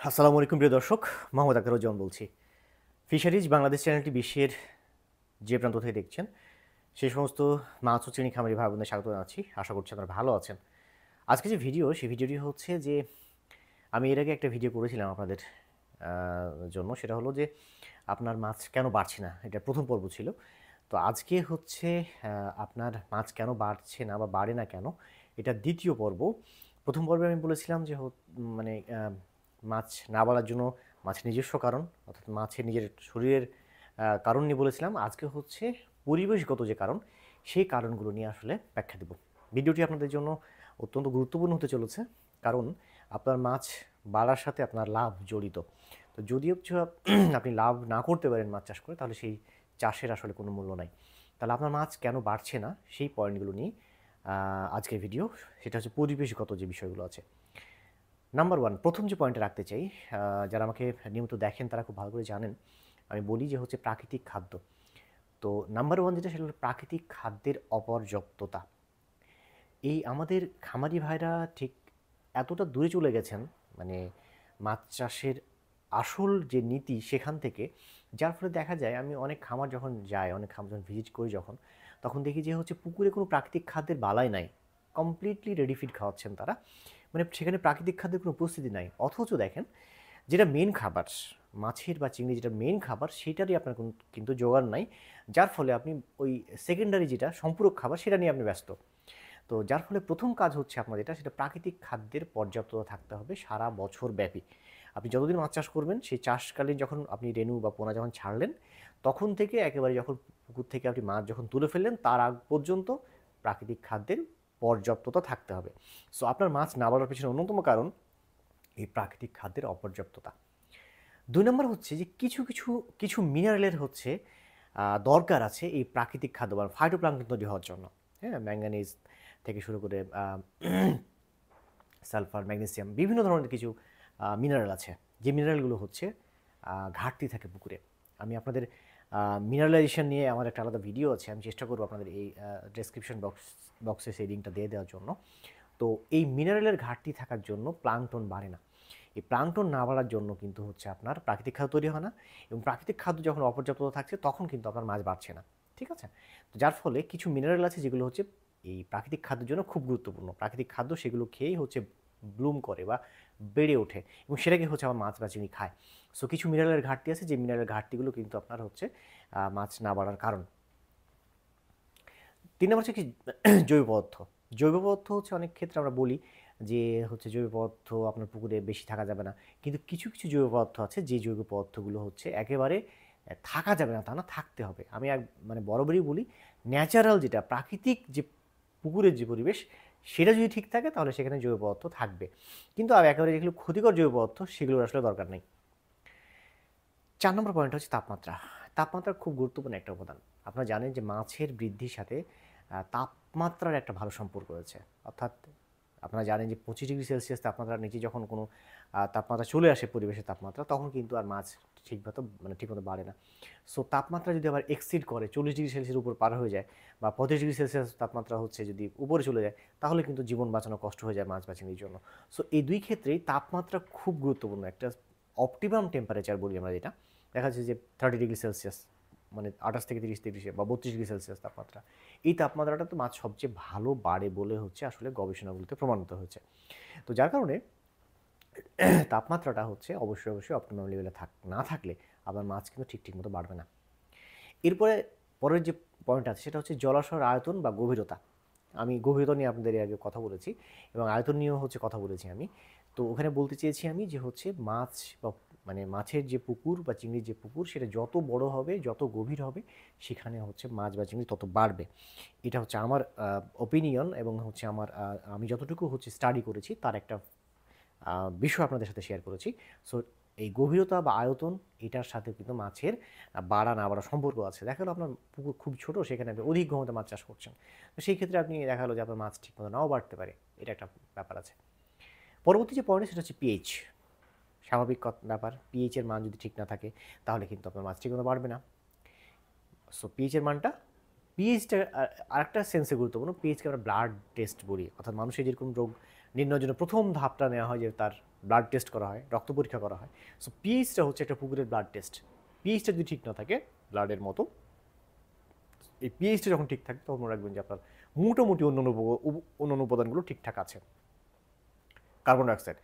আসসালামু আলাইকুম প্রিয় দর্শক, মোহাম্মদ আখতারুজ্জামান বলছি। ফিশারিজ বাংলাদেশ চ্যানেলটি বিশ্বের যে প্রান্ত থেকে দেখছেন সেই সমস্ত মাছ ও চিংড়ি খামারি ভাই বোনদের স্বাগত জানাচ্ছি। আশা করছি আপনারা ভালো আছেন। আজকে যে ভিডিও, সেই ভিডিওটি হচ্ছে যে আমি এর আগে একটা ভিডিও করেছিলাম আপনাদের জন্য। সেটা হলো যে আপনার মাছ কেন বাড়ছে না, এটা প্রথম পর্ব ছিল। তো আজকে হচ্ছে আপনার মাছ কেন বাড়ছে না বা বাড়ে না কেন, এটা দ্বিতীয় পর্ব। প্রথম পর্বে আমি বলেছিলাম যে মানে মাছ না বাড়ার জন্য মাছের নিজস্ব কারণ, অর্থাৎ মাছের নিজের শরীরের কারণ নিয়ে বলেছিলাম। আজকে হচ্ছে পরিবেশগত যে কারণ, সেই কারণগুলো নিয়ে আসলে ব্যাখ্যা দেব। ভিডিওটি আপনাদের জন্য অত্যন্ত গুরুত্বপূর্ণ হতে চলেছে, কারণ আপনার মাছ বাড়ার সাথে আপনার লাভ জড়িত। তো যদিও আপনি লাভ না করতে পারেন মাছ চাষ করে, তাহলে সেই চাষের আসলে কোনো মূল্য নাই। তাহলে আপনার মাছ কেন বাড়ছে না, সেই পয়েন্টগুলো নিয়ে আজকের ভিডিও। সেটা হচ্ছে পরিবেশগত যে বিষয়গুলো আছে। নাম্বার ওয়ান, প্রথম যে পয়েন্টটা রাখতে চাই, যারা আমাকে নিয়মিত দেখেন তারা খুব ভালো করে জানেন, আমি বলি যে হচ্ছে প্রাকৃতিক খাদ্য। তো নাম্বার ওয়ান যেটা, সেটা হলো প্রাকৃতিক খাদ্যের অপর্যাপ্ততা। এই আমাদের খামারি ভাইরা ঠিক এতটা দূরে চলে গেছেন, মানে মাছ চাষের আসল যে নীতি সেখান থেকে, যার ফলে দেখা যায় আমি অনেক খামার যখন যাই, অনেক খামার যখন ভিজিট করি যখন, তখন দেখি যে হচ্ছে পুকুরে কোনো প্রাকৃতিক খাদ্যের বালাই নাই। কমপ্লিটলি রেডি ফিড খাওয়াচ্ছেন তারা, মানে সেখানে প্রাকৃতিক খাদ্যের কোনো উপস্থিতি নাই। অথচ দেখেন, যেটা মেন খাবার, মাছের বা চিংড়ি যেটা মেন খাবার, সেটারই আপনার কিন্তু জোগান নাই। যার ফলে আপনি ওই সেকেন্ডারি যেটা সম্পূরক খাবার, সেটা নিয়ে আপনি ব্যস্ত। তো যার ফলে প্রথম কাজ হচ্ছে আপনার যেটা, সেটা প্রাকৃতিক খাদ্যের পর্যাপ্ততা থাকতে হবে সারা বছর ব্যাপী। আপনি যতদিন মাছ চাষ করবেন, সেই চাষকালীন যখন আপনি রেণু বা পোনা যখন ছাড়লেন, তখন থেকে একেবারে যখন পুকুর থেকে আপনি মাছ যখন তুলে ফেললেন, তার আগ পর্যন্ত প্রাকৃতিক খাদ্যের পর্যাপ্ততা থাকতে হবে। সো আপনার মাছ না বাড়ার পেছনে অন্যতম কারণ এই প্রাকৃতিক খাদ্যের অপর্যাপ্ততা। দুই নম্বর হচ্ছে যে কিছু কিছু কিছু মিনারেলের হচ্ছে দরকার আছে এই প্রাকৃতিক খাদ্য বা ফাইটোপ্লাঙ্কটন তৈরি হওয়ার জন্য। হ্যাঁ, ম্যাঙ্গানিজ থেকে শুরু করে সালফার, ম্যাগনেসিয়াম, বিভিন্ন ধরনের কিছু মিনারেল আছে, যে মিনারেলগুলো হচ্ছে ঘাটতি থাকে পুকুরে। আমি আপনাদের মিনারেলাইজেশন নিয়ে আমার একটা আলাদা ভিডিও আছে, আমি চেষ্টা করবো আপনাদের এই ডেসক্রিপশন বক্সে সেই লিঙ্কটা দিয়ে দেওয়ার জন্য। তো এই মিনারেলের ঘাটতি থাকার জন্য প্লাঙ্কটন বাড়ে না। এই প্লাঙ্কটন না বাড়ার জন্য কিন্তু হচ্ছে আপনার প্রাকৃতিক খাদ্য তৈরি হয় না, এবং প্রাকৃতিক খাদ্য যখন অপর্যাপ্ততা থাকছে, তখন কিন্তু আপনার মাছ বাড়ছে না। ঠিক আছে? তো যার ফলে কিছু মিনারেল আছে যেগুলো হচ্ছে এই প্রাকৃতিক খাদ্যের জন্য খুব গুরুত্বপূর্ণ। প্রাকৃতিক খাদ্য সেগুলো খেয়েই হচ্ছে ব্লুম করে বা বেড়ে ওঠে, এবং সেটাকে হচ্ছে আমার মাছ বা চিংড়ি খায়। সো কিছু মিনারেলের ঘাটতি আছে, যে মিনারেলের ঘাটতিগুলো কিন্তু আপনার হচ্ছে মাছ না বাড়ার কারণ। ৩ নম্বর হচ্ছে কি, জৈব পদার্থ। জৈব পদার্থ হচ্ছে অনেক ক্ষেত্রে আমরা বলি যে হচ্ছে জৈব পদার্থ আপনার পুকুরে বেশি থাকা যাবে না। কিন্তু কিছু কিছু জৈব পদার্থ আছে, যে জৈব পদার্থগুলো হচ্ছে একেবারে থাকা যাবে না তা না, থাকতে হবে। আমি মানে বরাবরই বলি, ন্যাচারাল যেটা প্রাকৃতিক যে পুকুরের যে পরিবেশ, সেটা যদি ঠিক থাকে তাহলে সেখানে জৈব পদার্থ থাকবে। কিন্তু আর একেবারে যেগুলো ক্ষতিকর জৈব পদার্থ, সেগুলোর আসলে দরকার নেই। ৪ নম্বর পয়েন্ট হচ্ছে তাপমাত্রা। তাপমাত্রা খুব গুরুত্বপূর্ণ একটা উপাদান। আপনারা জানেন যে মাছের বৃদ্ধির সাথে তাপমাত্রার একটা ভালো সম্পর্ক রয়েছে। অর্থাৎ আপনারা জানেন যে 25 ডিগ্রি সেলসিয়াস তাপমাত্রার নিচে যখন কোনো তাপমাত্রা চলে আসে, পরিবেশের তাপমাত্রা, তখন কিন্তু আর মাছ ঠিকমতো বাড়ে না। সো তাপমাত্রা যদি আবার এক্সিড করে, 40 ডিগ্রি সেলসিয়াস উপর পার হয়ে যায়, বা 35 ডিগ্রি সেলসিয়াস তাপমাত্রা হচ্ছে যদি উপরে চলে যায়, তাহলে কিন্তু জীবন বাঁচানো কষ্ট হয়ে যায় মাছ বা চিংড়ির জন্য। সো এই দুই ক্ষেত্রেই তাপমাত্রা খুব গুরুত্বপূর্ণ। একটা অপটিমাম টেম্পারেচার বলি আমরা যেটা, দেখা যাচ্ছে যে 30 ডিগ্রি সেলসিয়াস, মানে 28 থেকে 30 ডিগ্রি বা 32 ডিগ্রি সেলসিয়াস তাপমাত্রা, এই তাপমাত্রাটা তো মাছ সবচেয়ে ভালো বাড়ে বলে হচ্ছে আসলে গবেষণাগুলোতে প্রমাণিত হয়েছে। তো যার কারণে তাপমাত্রাটা হচ্ছে অবশ্যই অবশ্যই অপটিমাম লেভেলে না থাকলে আবার মাছ কিন্তু ঠিক মতো বাড়বে না। এরপরে পরের যে পয়েন্ট আছে, সেটা হচ্ছে জলাশয়ের আয়তন বা গভীরতা। আমি গভীরতা নিয়ে আপনাদের আগে কথা বলেছি, এবং আয়তন নিয়েও হচ্ছে কথা বলেছি আমি। তো ওখানে বলতে চেয়েছি আমি যে হচ্ছে মাছ বা মানে মাছের যে পুকুর বা চিংড়ির যে পুকুর, সেটা যত বড় হবে, যত গভীর হবে, সেখানে হচ্ছে মাছ বা চিংড়ি তত বাড়বে। এটা হচ্ছে আমার ওপিনিয়ন, এবং হচ্ছে আমার আমি যতটুকু হচ্ছে স্টাডি করেছি তার একটা বিষয় আপনাদের সাথে শেয়ার করেছি। সো এই গভীরতা বা আয়তন, এটার সাথে কিন্তু মাছের বাড়া না বাড়ার সম্পর্ক আছে। দেখা গেলো আপনার পুকুর খুব ছোট, সেখানে আপনি অধিক ঘনত্বে মাছ চাষ করছেন, তো সেই ক্ষেত্রে আপনি দেখা গেলো যে আপনার মাছ ঠিকমতো নাও বাড়তে পারে। এটা একটা ব্যাপার আছে। পরবর্তী যে পয়েন্ট, সেটা হচ্ছে পিএইচ। স্বাভাবিক ব্যাপার, পিএইচের মান যদি ঠিক না থাকে, তাহলে কিন্তু আপনার মাছ ঠিকমতো বাড়বে না। সো পিএইচের মানটা, পিএইচটা আরেকটা সেন্সে গুরুত্বপূর্ণ। পিএইচকে আমরা ব্লাড টেস্ট বলি, অর্থাৎ মানুষের যেরকম রোগ নির্ণয়ের জন্য প্রথম ধাপটা নেওয়া হয় যে তার ব্লাড টেস্ট করা হয়, রক্ত পরীক্ষা করা হয়। সো পিএইচটা হচ্ছে একটা পুকুরের ব্লাড টেস্ট। পিএইচটা যদি ঠিক না থাকে ব্লাডের মতো, এই পিএইচটা যখন ঠিক থাকে তখন মনে রাখবেন যে আপনার মোটামুটি অন্যান্য উপাদানগুলো ঠিকঠাক আছে। কার্বন ডাইঅক্সাইড,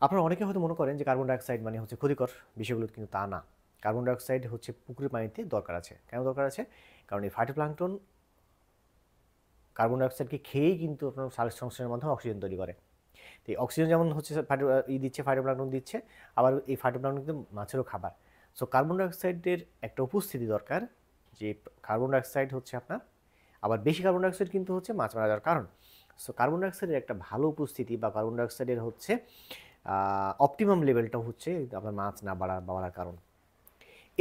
আপনারা অনেকে হয়তো মনে করেন যে কার্বন ডাইঅক্সাইড মানে হচ্ছে ক্ষতিকর, বিষয়গুলো কিন্তু তা না। কার্বন ডাইঅক্সাইড হচ্ছে পুকুরের পানিতে দরকার আছে। কেন দরকার আছে? কারণ এই ফাইটোপ্ল্যাঙ্কটন কার্বন ডাইঅক্সাইডকে খেয়েই কিন্তু আপনার সালোক সংশ্লেষণের মাধ্যমে অক্সিজেন তৈরি করে। তো এই অক্সিজেন যেমন হচ্ছে দিচ্ছে, ফাইটোপ্ল্যাঙ্কটন দিচ্ছে, আবার এই ফাইটোপ্ল্যাঙ্কটন কিন্তু মাছেরও খাবার। সো কার্বন ডাইঅক্সাইডের একটা উপস্থিতি দরকার, যে কার্বন ডাইঅক্সাইড হচ্ছে আপনার, আবার বেশি কার্বন ডাইঅক্সাইড কিন্তু হচ্ছে মাছ মারা যাওয়ার কারণ। সো কার্বন ডাইঅক্সাইডের একটা ভালো উপস্থিতি বা কার্বন ডাইঅক্সাইডের হচ্ছে অপটিমাম লেভেলটা হচ্ছে আপনার মাছ না বাড়ার কারণ।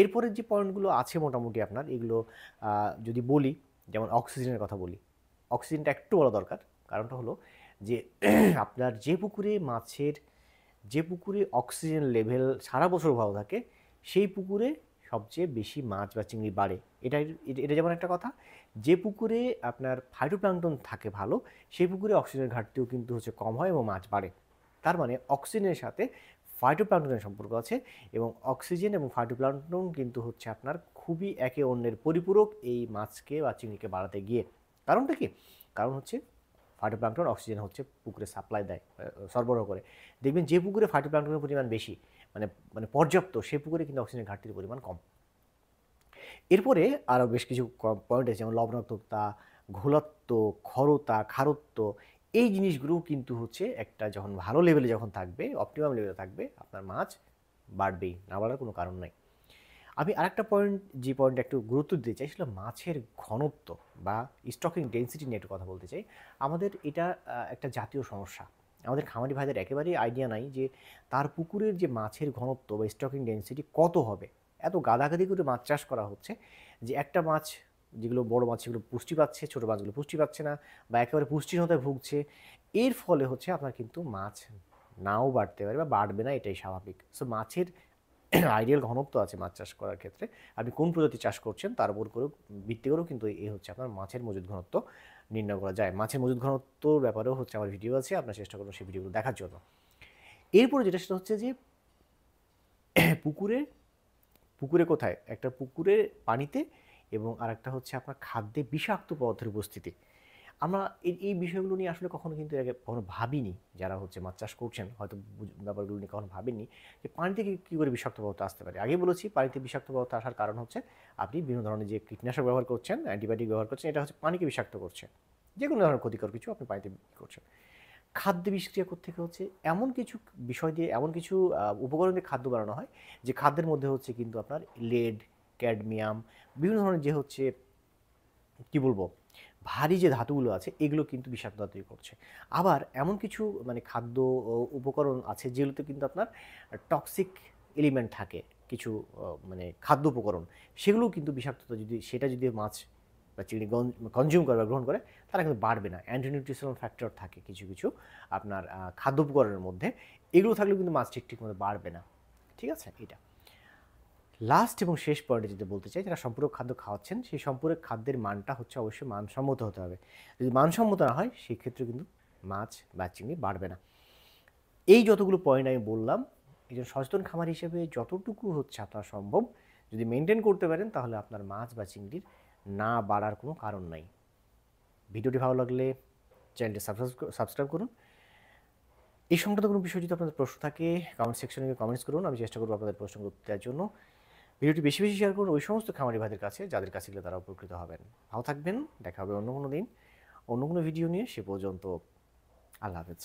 এরপরের যে পয়েন্টগুলো আছে মোটামুটি আপনার এগুলো যদি বলি, যেমন অক্সিজেনের কথা বলি, অক্সিজেনটা একটু বলা দরকার। কারণটা হলো যে আপনার যে পুকুরে অক্সিজেন লেভেল সারা বছর ভালো থাকে সেই পুকুরে সবচেয়ে বেশি মাছ বা চিংড়ি বাড়ে। এটা যেমন একটা কথা, যে পুকুরে আপনার ফাইটোপ্ল্যাঙ্কটন থাকে ভালো সেই পুকুরে অক্সিজেনের ঘাটতিও কিন্তু হচ্ছে কম হয় এবং মাছ বাড়ে। তার মানে অক্সিজেনের সাথে ফাইটোপ্ল্যাঙ্কটনের সম্পর্ক আছে, এবং অক্সিজেন এবং ফাইটোপ্ল্যাঙ্কটন কিন্তু হচ্ছে আপনার খুবই একে অন্যের পরিপূরক এই মাছকে বা চিংড়িকে বাড়াতে গিয়ে। কারণটা কি? কারণ হচ্ছে ফাইটোপ্ল্যাঙ্কটন অক্সিজেন হচ্ছে পুকুরে সাপ্লাই দেয়, সরবরাহ করে। দেখবেন যে পুকুরে ফাইটোপ্ল্যাঙ্কটনের পরিমাণ বেশি, মানে মানে পর্যাপ্ত, সেই পুকুরে কিন্তু অক্সিজেনের ঘাটতির পরিমাণ কম। এরপরে আরও বেশ কিছু পয়েন্ট আছে, যেমন লবণাক্ততা, ঘোলাত্ব, খরতা, খারত্ব, এই জিনিসগুলোও কিন্তু হচ্ছে একটা যখন ভালো লেভেলে যখন থাকবে, অপটিমাম লেভেলে থাকবে, আপনার মাছ বাড়বেই, না বাড়ার কোনো কারণ নাই। আমি আরেকটা পয়েন্ট, যে পয়েন্টটা একটু গুরুত্ব দিতে চাই, সেটা মাছের ঘনত্ব বা স্টকিং ডেন্সিটি নিয়ে একটু কথা বলতে চাই। আমাদের এটা একটা জাতীয় সমস্যা। আমাদের খামারি ভাইদের একেবারেই আইডিয়া নাই যে তার পুকুরের যে মাছের ঘনত্ব বা স্টকিং ডেন্সিটি কত হবে। এত গাদাগাদি করে মাছ চাষ করা হচ্ছে যে একটা মাছ, যেগুলো বড় মাছ সেগুলো পুষ্টি পাচ্ছে, ছোটো মাছগুলো পুষ্টি পাচ্ছে না বা একেবারে পুষ্টিহীনতায় ভুগছে। এর ফলে হচ্ছে আপনার কিন্তু মাছ নাও বাড়তে পারে বা বাড়বে না, এটাই স্বাভাবিক। সো মাছের আইডিয়াল ঘনত্ব আছে মাছ চাষ করার ক্ষেত্রে। আপনি কোন প্রজাতি চাষ করছেন তার উপর করেও ভিত্তি করেও কিন্তু এই হচ্ছে আপনার মাছের মজুদ ঘনত্ব নির্ণয় করা যায়। মাছের মজুদ ঘনত্বর ব্যাপারেও হচ্ছে আমার ভিডিও আছে, আপনার চেষ্টা করুন সেই ভিডিওগুলো দেখার জন্য। এরপরে যেটা সেটা হচ্ছে যে পুকুরে পুকুরে কোথায়? একটা পুকুরে পানিতে এবং আরেকটা হচ্ছে আপনার খাদ্যে বিষাক্ত পদার্থের উপস্থিতি। আমরা এই বিষয়গুলো নিয়ে আসলে কখনো কিন্তু এর আগে কখনো ভাবিনি। যারা হচ্ছে মাছ চাষ করছেন হয়তো ব্যাপারগুলো নিয়ে কখনো ভাবেননি যে পানিতে কী করে বিষাক্ত পদার্থ আসতে পারে। আগেই বলেছি, পানিতে বিষাক্ত পদার্থ আসার কারণ হচ্ছে আপনি বিভিন্ন ধরনের যে কীটনাশক ব্যবহার করছেন, অ্যান্টিবায়োটিক ব্যবহার করছেন, এটা হচ্ছে পানিকে বিষাক্ত করছে। যে কোনো ধরনের ক্ষতিকর কিছু আপনি পানিতে করছেন। খাদ্যে বিষক্রিয়া কোত্থেকে হচ্ছে? এমন কিছু বিষয় দিয়ে, এমন কিছু উপকরণ দিয়ে খাদ্য বানানো হয় যে খাদ্যের মধ্যে হচ্ছে কিন্তু আপনার লেড, ক্যাডমিয়াম, বিভিন্ন ধরনের যে হচ্ছে কী বলবো, ভারী যে ধাতুগুলো আছে এগুলো কিন্তু বিষাক্ততা তৈরি করছে। আবার এমন কিছু মানে খাদ্য উপকরণ আছে যেগুলোতে কিন্তু আপনার টক্সিক এলিমেন্ট থাকে, কিছু মানে খাদ্য উপকরণ, সেগুলোও কিন্তু বিষাক্ততা যদি মাছ বা চিংড়ি কনজিউম করে বা গ্রহণ করে, তারা কিন্তু বাড়বে না। অ্যান্টিনিউট্রিশনাল ফ্যাক্টর থাকে কিছু কিছু আপনার খাদ্য উপকরণের মধ্যে, এগুলো থাকলেও কিন্তু মাছ ঠিক মতো বাড়বে না। ঠিক আছে? এটা লাস্ট এবং শেষ পয়েন্টে যেটা বলতে চাই, যারা সম্পূরক খাদ্য খাওয়াচ্ছেন সেই সম্পূরক খাদ্যের মানটা হচ্ছে অবশ্যই মানসম্মত হতে হবে। যদি মানসম্মত না হয় সেক্ষেত্রে কিন্তু মাছ বা চিংড়ি বাড়বে না। এই যতগুলো পয়েন্ট আমি বললাম, একজন সচেতন খামার হিসেবে যতটুকু হচ্ছে আপনার সম্ভব যদি মেনটেন করতে পারেন, তাহলে আপনার মাছ বা চিংড়ির না বাড়ার কোনো কারণ নাই। ভিডিওটি ভালো লাগলে চ্যানেলটি সাবস্ক্রাইব করুন। এই সংক্রান্ত কোনো বিষয় যদি আপনাদের প্রশ্ন থাকে কমেন্ট সেকশনে কমেন্টস করুন, আমি চেষ্টা করবো আপনাদের প্রশ্ন উত্তর দেওয়ার জন্য। ভিডিওটি বেশি বেশি শেয়ার করুন ওই সমস্ত খামারি ভাইদের কাছে যাদের কাছে গেলে তারা উপকৃত হবেন। ভালো থাকবেন, দেখা হবে অন্য কোনো দিন অন্য কোনো ভিডিও নিয়ে। সে পর্যন্ত আল্লাহ হাফেজ।